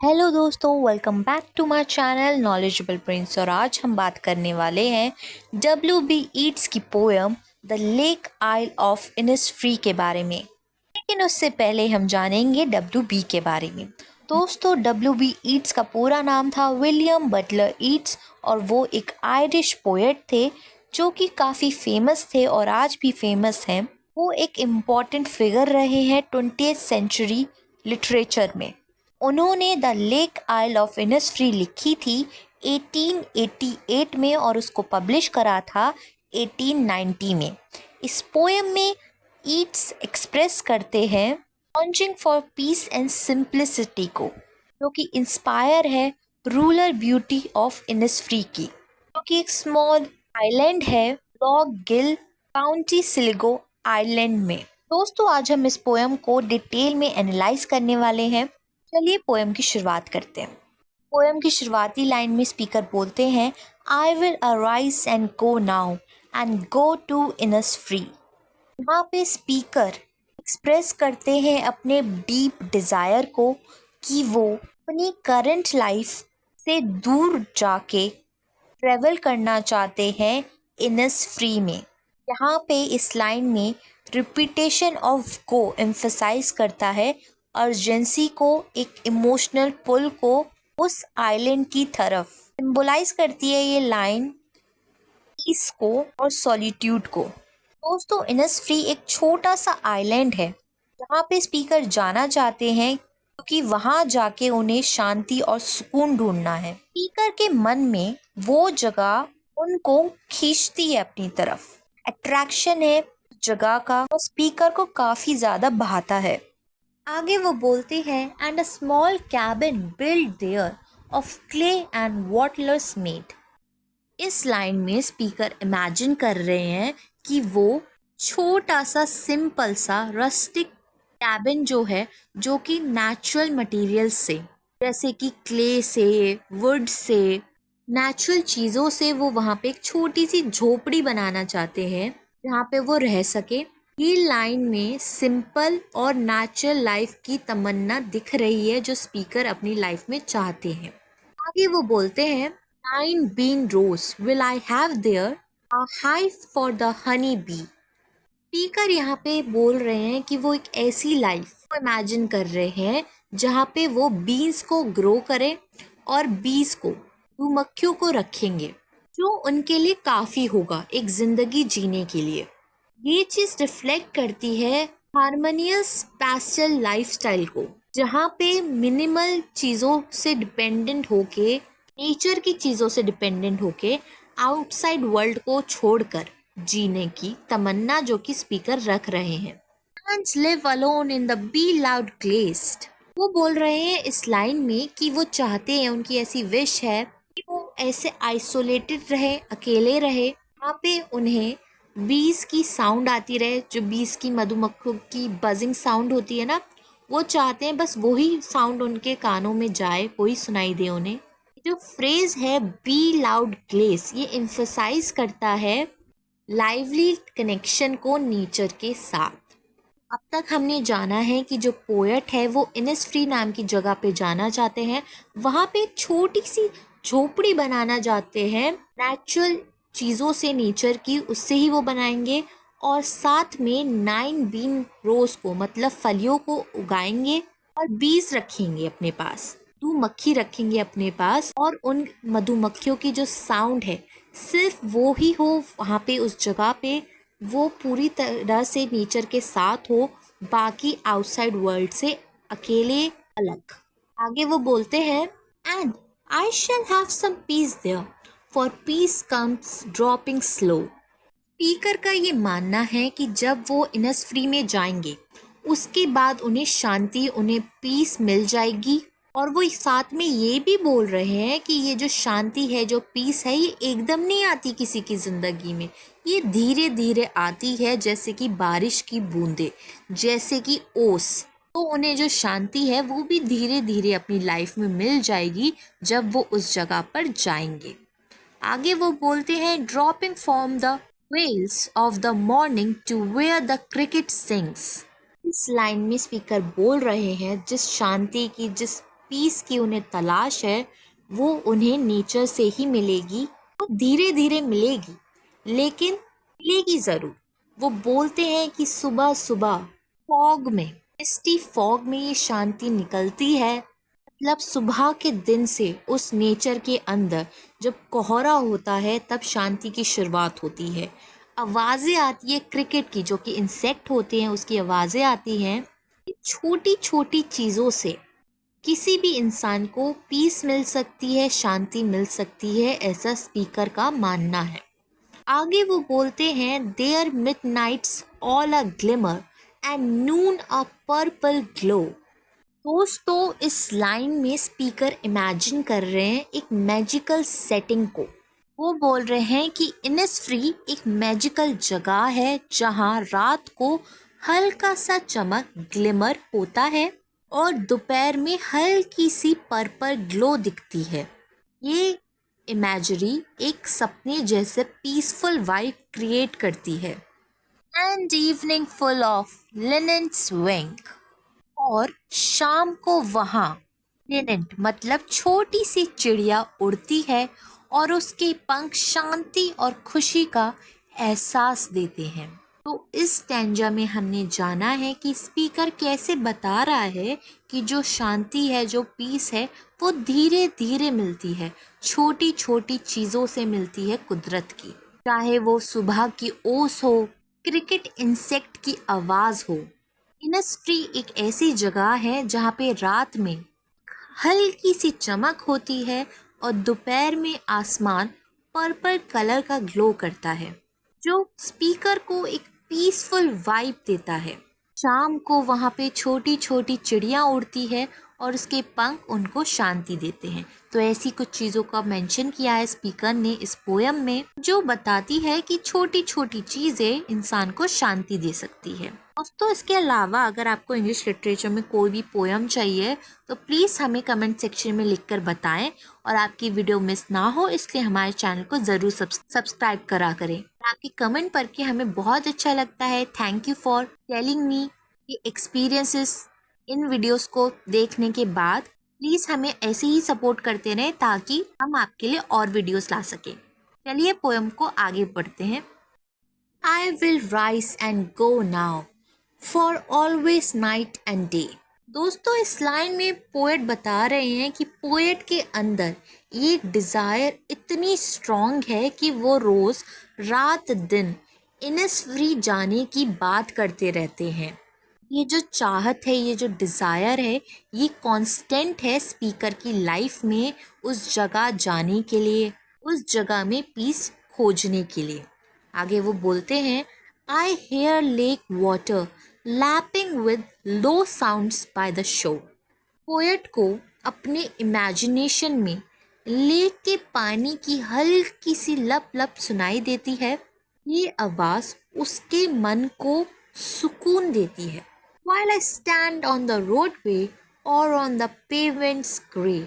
Hello दोस्तों, welcome back to my channel Knowledgeable Prince. और आज हम बात करने वाले हैं W.B. ईट्स की poem the lake isle of Innisfree के बारे में। लेकिन उससे पहले हम जानेंगे W.B. के बारे में। दोस्तों, W.B. ईट्स का पूरा नाम था विलियम बटलर ईट्स और वो एक आयरिश पोएट थे जो कि काफ़ी फेमस थे और आज भी फेमस हैं। वो एक इम्पॉर्टेंट फिगर रहे हैं 20th सेंचुरी लिटरेचर में। उन्होंने the lake isle of Innisfree लिखी थी 1888 में और उसको पब्लिश करा था 1890 में। इस पोएम में ईट्स एक्सप्रेस करते हैं launching for piece and simplicity को, जो कि इंस्पायर है रूरल ब्यूटी ऑफ इनिसफ्री की, जो कि एक स्मॉल आइलैंड है लॉग गिल काउंटी सिलिगो आइलैंड में। दोस्तों, आज हम इस पोएम को डिटेल में एनालाइज करने वाले हैं। चलिए पोएम की शुरुआत करते हैं। पोएम की शुरुआती लाइन में स्पीकर बोलते हैं, I will arise and go now and go to Innisfree. यहाँ पे स्पीकर एक्सप्रेस करते हैं अपने डीप डिज़ायर को कि वो अपनी करंट लाइफ से दूर जाके ट्रेवल करना चाहते हैं इनिसफ्री में। यहाँ पे इस लाइन में रिपीटेशन ऑफ गो एम्फसाइज करता है अर्जेंसी को, एक इमोशनल पुल को उस आइलैंड की तरफ। सिंबलाइज करती है ये लाइन पीस को और सॉलिट्यूड को। दोस्तों, इनिसफ्री एक छोटा सा आइलैंड है जहाँ पे स्पीकर जाना चाहते हैं क्योंकि वहाँ जाके उन्हें शांति और सुकून ढूंढना है। स्पीकर के मन में वो जगह उनको खींचती है अपनी तरफ। अट्रैक्शन है जगह का और स्पीकर को काफी ज्यादा भाता है। आगे वो बोलते हैं, and a small cabin build their of clay and waters made. इस लाइन में स्पीकर इमेजिन कर रहे हैं कि वो छोटा सा सिंपल सा रस्टिक कैबिन जो है, जो कि नेचुरल मटेरियल से, जैसे कि क्ले से, वुड से, नेचुरल चीज़ों से वो वहाँ पे एक छोटी सी झोपड़ी बनाना चाहते हैं जहाँ पे वो रह सके। ये लाइन में सिंपल और नेचुरल लाइफ की तमन्ना दिख रही है जो स्पीकर अपनी लाइफ में चाहते हैं। आगे वो बोलते हैं, 9 bean rows will I have there, a hive for the honey bee। Speaker यहाँ पे बोल रहे हैं कि वो एक ऐसी लाइफ को इमेजिन कर रहे हैं जहाँ पे वो बीन्स को ग्रो करें और बीज को, मधुमक्खियों को रखेंगे, जो उनके लिए काफ़ी होगा एक ज़िंदगी जीने के लिए। ये चीज़ रिफ्लेक्ट करती है हार्मोनियस पैस्टल लाइफस्टाइल को, जहाँ पे मिनिमल चीज़ों से डिपेंडेंट होके, नेचर की चीज़ों से डिपेंडेंट होके आउटसाइड वर्ल्ड को छोड़कर जीने की तमन्ना जो कि स्पीकर रख रहे हैं। Ants live alone in the bee loud glazed। वो बोल रहे हैं इस लाइन में कि वो चाहते हैं, उनकी ऐसी विश है कि वो ऐसे आइसोलेटेड रहे, अकेले रहे, वहाँ पे उन्हें बीज की साउंड आती रहे, जो बीज की, मधुमक्खियों की बजिंग साउंड होती है ना, वो चाहते हैं बस वही साउंड उनके कानों में जाए, वही सुनाई दे उन्हें। जो फ्रेज है बी लाउड ग्लेस, ये एम्फसाइज करता है लाइवली कनेक्शन को नेचर के साथ। अब तक हमने जाना है कि जो पोएट है वो इनिसफ्री नाम की जगह पे जाना चाहते हैं, वहाँ पे एक छोटी सी झोपड़ी बनाना चाहते हैं नेचुरल चीज़ों से, नेचर की, उससे ही वो बनाएंगे। और साथ में 9 bean rows को, मतलब फलियों को उगाएंगे और बीज रखेंगे अपने पास, मधुमक्खी रखेंगे अपने पास, और उन मधुमक्खियों की जो साउंड है सिर्फ वो ही हो वहाँ पे उस जगह पे, वो पूरी तरह से नेचर के साथ हो, बाकी आउटसाइड वर्ल्ड से अकेले, अलग। आगे वो बोलते हैं, and I shall have some peace there, for peace comes dropping slow. Speaker का ये मानना है कि जब वो इनिसफ्री में जाएंगे उसके बाद उन्हें शांति, उन्हें पीस मिल जाएगी। और वो साथ में ये भी बोल रहे हैं कि ये जो शांति है, जो पीस है, ये एकदम नहीं आती किसी की ज़िंदगी में, ये धीरे धीरे आती है, जैसे कि बारिश की बूंदें, जैसे कि ओस। तो उन्हें जो शांति है वो भी धीरे धीरे अपनी लाइफ में मिल जाएगी जब वो उस जगह पर जाएंगे। आगे वो बोलते हैं, dropping from the veils of the morning to where the cricket sings. इस लाइन में स्पीकर बोल रहे हैं जिस शांति की, जिस पीस की उन्हें तलाश है वो उन्हें नेचर से ही मिलेगी, वो धीरे धीरे मिलेगी, लेकिन मिलेगी ज़रूर। वो बोलते हैं कि सुबह सुबह फॉग में, मिस्टी फॉग में ये शांति निकलती है। मतलब सुबह के दिन से उस नेचर के अंदर जब कोहरा होता है तब शांति की शुरुआत होती है। आवाज़ें आती है क्रिकेट की, जो कि इंसेक्ट होते हैं, उसकी आवाज़ें आती हैं। छोटी छोटी चीज़ों से किसी भी इंसान को पीस मिल सकती है, शांति मिल सकती है, ऐसा स्पीकर का मानना है। आगे वो बोलते हैं, there midnight's all a glimmer and noon a purple glow. दोस्तों, इस लाइन में स्पीकर इमेजिन कर रहे हैं एक मैजिकल सेटिंग को। वो बोल रहे हैं कि इनिसफ्री एक मैजिकल जगह है जहाँ रात को हल्का सा चमक ग्लिमर होता है और दोपहर में हल्की सी पर्पल ग्लो दिखती है। ये इमेजरी एक सपने जैसे पीसफुल वाइब क्रिएट करती है। And evening full of linen swing. और शाम को वहाँ लिनेंट मतलब छोटी सी चिड़िया उड़ती है और उसके पंख शांति और खुशी का एहसास देते हैं। तो इस स्टैंजा में हमने जाना है कि स्पीकर कैसे बता रहा है कि जो शांति है, जो पीस है, वो धीरे धीरे मिलती है, छोटी छोटी चीज़ों से मिलती है कुदरत की। चाहे वो सुबह की ओस हो, क्रिकेट इंसेक्ट की आवाज़ हो। इनसफ्री एक ऐसी जगह है जहाँ पे रात में हल्की सी चमक होती है और दोपहर में आसमान पर्पल कलर का ग्लो करता है, जो स्पीकर को एक पीसफुल वाइब देता है। शाम को वहाँ पे छोटी छोटी चिड़िया उड़ती है और उसके पंख उनको शांति देते हैं। तो ऐसी कुछ चीज़ों का मेंशन किया है स्पीकर ने इस पोयम में, जो बताती है कि छोटी छोटी चीज़ें इंसान को शांति दे सकती है। दोस्तों, इसके अलावा अगर आपको इंग्लिश लिटरेचर में कोई भी पोयम चाहिए तो प्लीज़ हमें कमेंट सेक्शन में लिखकर बताएं, और आपकी वीडियो मिस ना हो इसलिए हमारे चैनल को ज़रूर सब्सक्राइब करा करें। आपकी कमेंट पढ़ के हमें बहुत अच्छा लगता है। Thank you for telling me experiences in videos को देखने के बाद। प्लीज़ हमें ऐसे ही सपोर्ट करते रहें ताकि हम आपके लिए और वीडियोस ला सकें। चलिए पोयम को आगे बढ़ते हैं। I will rise and go now, for always night and day। दोस्तों, इस लाइन में पोएट बता रहे हैं कि पोएट के अंदर ये डिज़ायर इतनी स्ट्रॉन्ग है कि वो रोज़ रात दिन इनिसफ्री जाने की बात करते रहते हैं। ये जो चाहत है, ये जो डिज़ायर है, ये कांस्टेंट है स्पीकर की लाइफ में, उस जगह जाने के लिए, उस जगह में पीस खोजने के लिए। आगे वो बोलते हैं, I hear lake water lapping with low sounds by the shore. Poet को अपने इमेजिनेशन में लेक के पानी की हल्की सी लप लप सुनाई देती है। ये आवाज़ उसके मन को सुकून देती है। While I stand on the roadway or on the pavement's grey।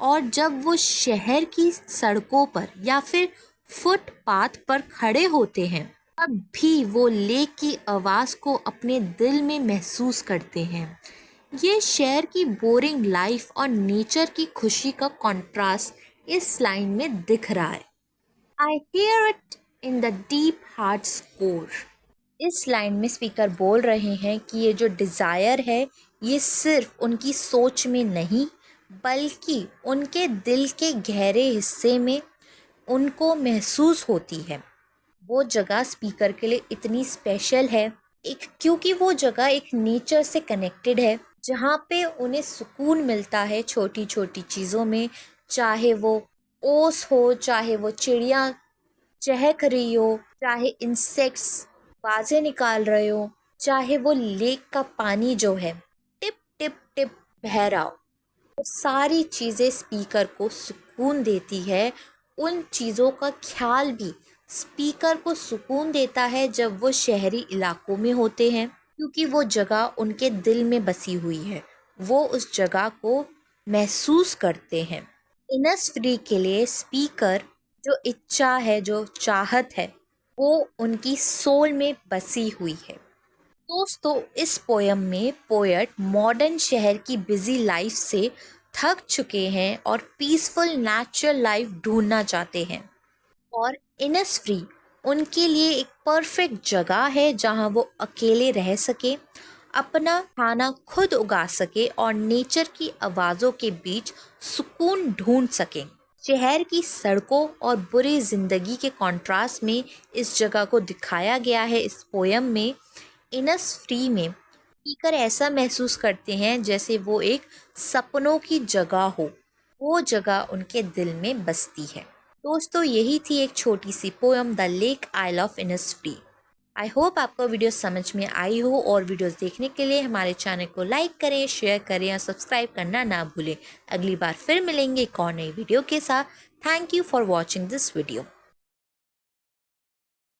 और जब वो शहर की सड़कों पर या फिर फुटपाथ पर खड़े होते हैं, तब भी वो लेक की आवाज़ को अपने दिल में महसूस करते हैं। ये शहर की बोरिंग लाइफ और नेचर की खुशी का कंट्रास्ट इस लाइन में दिख रहा है। I hear it in the deep heart's core। इस लाइन में स्पीकर बोल रहे हैं कि ये जो डिज़ायर है, ये सिर्फ उनकी सोच में नहीं बल्कि उनके दिल के गहरे हिस्से में उनको महसूस होती है। वो जगह स्पीकर के लिए इतनी स्पेशल है, क्योंकि वो जगह एक नेचर से कनेक्टेड है, जहाँ पे उन्हें सुकून मिलता है छोटी छोटी चीज़ों में। चाहे वो ओस हो, चाहे वो चिड़िया चहक रही हो, चाहे इंसेक्ट्स आवाज़ें निकाल रहे हो, चाहे वो लेक का पानी जो है टिप टिप टिप बह रहा हो, वो सारी चीज़ें स्पीकर को सुकून देती है। उन चीज़ों का ख्याल भी स्पीकर को सुकून देता है जब वो शहरी इलाकों में होते हैं, क्योंकि वो जगह उनके दिल में बसी हुई है, वो उस जगह को महसूस करते हैं। इनसफ्री के लिए स्पीकर जो इच्छा है, जो चाहत है, वो उनकी सोल में बसी हुई है। दोस्तों, इस पोयम में पोएट मॉडर्न शहर की बिजी लाइफ से थक चुके हैं और पीसफुल नेचुरल लाइफ ढूंढना चाहते हैं। और इनिसफ्री उनके लिए एक परफेक्ट जगह है जहां वो अकेले रह सके, अपना खाना खुद उगा सके और नेचर की आवाज़ों के बीच सुकून ढूंढ सकें। शहर की सड़कों और बुरी जिंदगी के कंट्रास्ट में इस जगह को दिखाया गया है इस पोयम में। इनिसफ्री में स्पीकर ऐसा महसूस करते हैं जैसे वो एक सपनों की जगह हो, वो जगह उनके दिल में बसती है। दोस्तों, यही थी एक छोटी सी poem the lake isle of Innisfree. I hope आपको वीडियो समझ में आई हो, और वीडियोस देखने के लिए हमारे चैनल को लाइक करें, शेयर करें और सब्सक्राइब करना ना भूलें। अगली बार फिर मिलेंगे एक और नई वीडियो के साथ। Thank you for watching this video.